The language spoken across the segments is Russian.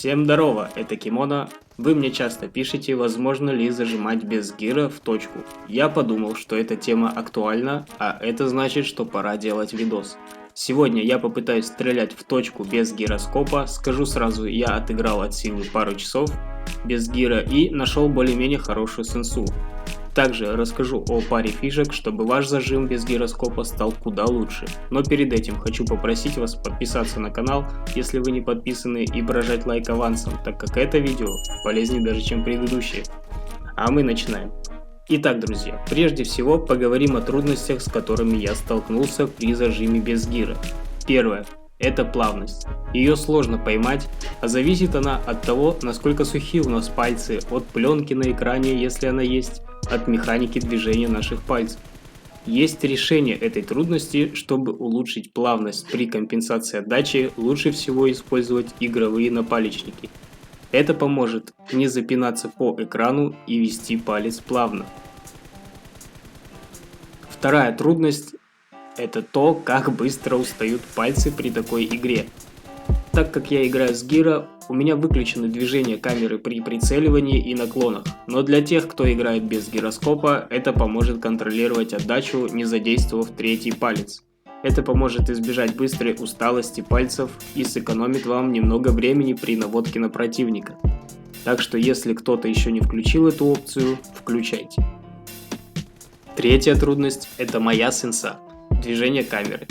Всем здорово, это Кимоно. Вы мне часто пишете, возможно ли зажимать без гира в точку. Я подумал, что эта тема актуальна, а это значит, что пора делать видос. Сегодня я попытаюсь стрелять в точку без гироскопа. Скажу сразу, я отыграл от силы пару часов без гира и нашел более-менее хорошую сенсу. Также расскажу о паре фишек, чтобы ваш зажим без гироскопа стал куда лучше. Но перед этим хочу попросить вас подписаться на канал, если вы не подписаны, и прожать лайк авансом, так как это видео полезнее даже, чем предыдущие. А мы начинаем. Итак, друзья, прежде всего поговорим о трудностях, с которыми я столкнулся при зажиме без гира. Первое. Это плавность. Ее сложно поймать, а зависит она от того, насколько сухие у нас пальцы, от пленки на экране, если она есть, от механики движения наших пальцев. Есть решение этой трудности. Чтобы улучшить плавность при компенсации отдачи, лучше всего использовать игровые напалечники. Это поможет не запинаться по экрану и вести палец плавно. Вторая трудность – это то, как быстро устают пальцы при такой игре. Так как я играю с гира, у меня выключены движения камеры при прицеливании и наклонах, но для тех, кто играет без гироскопа, это поможет контролировать отдачу, не задействовав третий палец. Это поможет избежать быстрой усталости пальцев и сэкономит вам немного времени при наводке на противника. Так что если кто-то еще не включил эту опцию, включайте. Третья трудность – это моя сенса – движение камеры.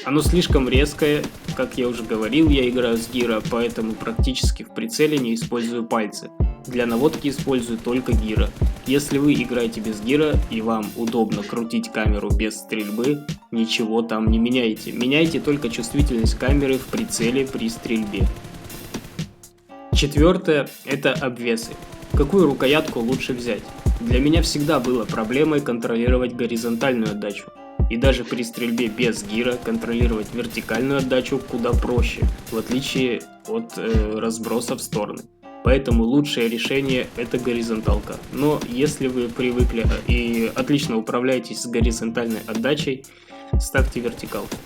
Оно слишком резкое, как я уже говорил, я играю с гира, поэтому практически в прицеле не использую пальцы. Для наводки использую только гира. Если вы играете без гира и вам удобно крутить камеру без стрельбы, ничего там не меняйте. Меняйте только чувствительность камеры в прицеле при стрельбе. Четвертое – это обвесы. Какую рукоятку лучше взять? Для меня всегда было проблемой контролировать горизонтальную отдачу. И даже при стрельбе без гира контролировать вертикальную отдачу куда проще, в отличие от разброса в стороны. Поэтому лучшее решение – это горизонталка. Но если вы привыкли и отлично управляетесь с горизонтальной отдачей, ставьте вертикалку.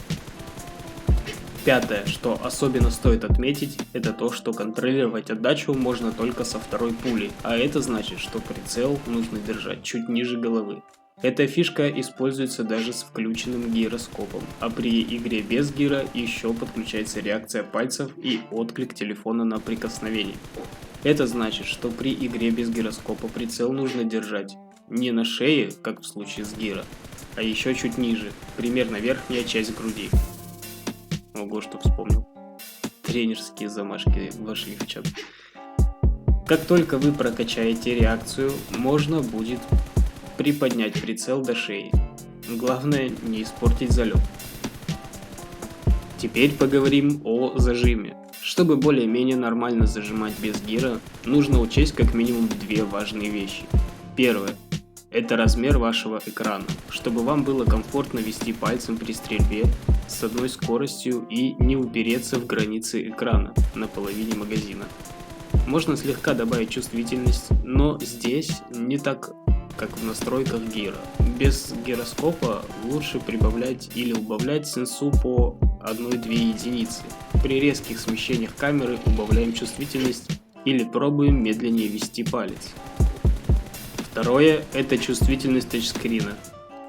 Пятое, что особенно стоит отметить, это то, что контролировать отдачу можно только со второй пули, а это значит, что прицел нужно держать чуть ниже головы. Эта фишка используется даже с включенным гироскопом, а при игре без гира еще подключается реакция пальцев и отклик телефона на прикосновение. Это значит, что при игре без гироскопа прицел нужно держать не на шее, как в случае с гира, а еще чуть ниже, примерно верхняя часть груди. Ого, что вспомнил. Тренерские замашки вошли в чат. Как только вы прокачаете реакцию, можно будет приподнять прицел до шеи. Главное не испортить залет. Теперь поговорим о зажиме. Чтобы более-менее нормально зажимать без гира, нужно учесть как минимум две важные вещи. Первое – это размер вашего экрана, чтобы вам было комфортно вести пальцем при стрельбе с одной скоростью и не упереться в границы экрана на половине магазина. Можно слегка добавить чувствительность, но здесь не так, как в настройках гира. Без гироскопа лучше прибавлять или убавлять сенсу по 1-2 единицы. При резких смещениях камеры убавляем чувствительность или пробуем медленнее вести палец. Второе – это чувствительность тачскрина.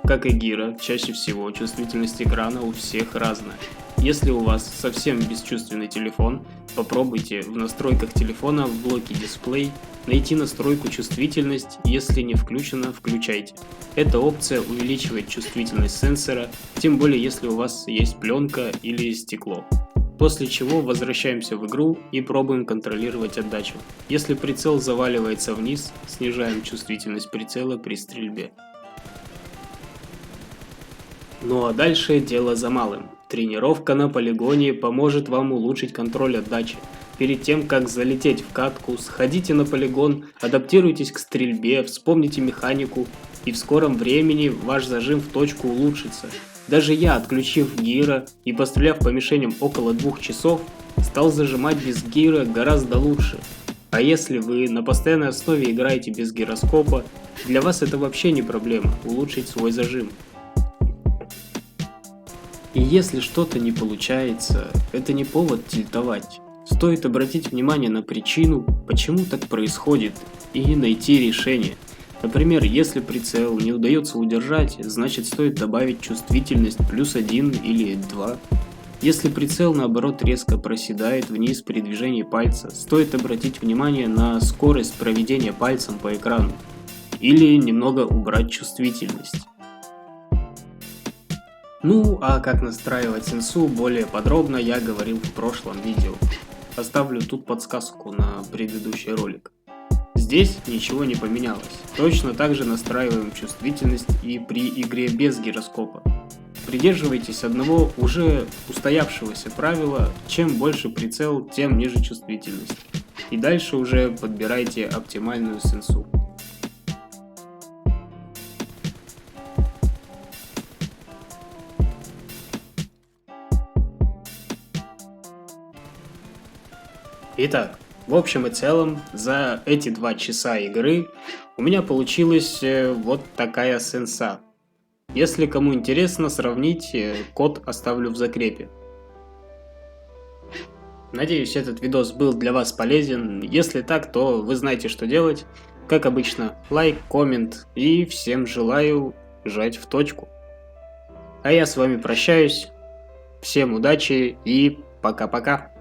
Как и гира, чаще всего чувствительность экрана у всех разная. Если у вас совсем бесчувственный телефон, попробуйте в настройках телефона в блоке дисплей найти настройку чувствительность, если не включена, включайте. Эта опция увеличивает чувствительность сенсора, тем более если у вас есть пленка или стекло. После чего возвращаемся в игру и пробуем контролировать отдачу. Если прицел заваливается вниз, снижаем чувствительность прицела при стрельбе. Ну а дальше дело за малым. Тренировка на полигоне поможет вам улучшить контроль отдачи. Перед тем, как залететь в катку, сходите на полигон, адаптируйтесь к стрельбе, вспомните механику, и в скором времени ваш зажим в точку улучшится. Даже я, отключив гира и постреляв по мишеням около 2 часов, стал зажимать без гира гораздо лучше. А если вы на постоянной основе играете без гироскопа, для вас это вообще не проблема улучшить свой зажим. И если что-то не получается, это не повод тильтовать. Стоит обратить внимание на причину, почему так происходит, и найти решение. Например, если прицел не удается удержать, значит стоит добавить чувствительность +1 или 2. Если прицел наоборот резко проседает вниз при движении пальца, стоит обратить внимание на скорость проведения пальцем по экрану или немного убрать чувствительность. Ну а как настраивать сенсу более подробно я говорил в прошлом видео. Оставлю тут подсказку на предыдущий ролик. Здесь ничего не поменялось. Точно так же настраиваем чувствительность и при игре без гироскопа. Придерживайтесь одного уже устоявшегося правила: чем больше прицел, тем ниже чувствительность. И дальше уже подбирайте оптимальную сенсу. Итак, в общем и целом, за эти 2 часа игры у меня получилась вот такая сенса. Если кому интересно сравнить, код оставлю в закрепе. Надеюсь, этот видос был для вас полезен. Если так, то вы знаете, что делать. Как обычно, лайк, коммент, и всем желаю жать в точку. А я с вами прощаюсь. Всем удачи и пока-пока.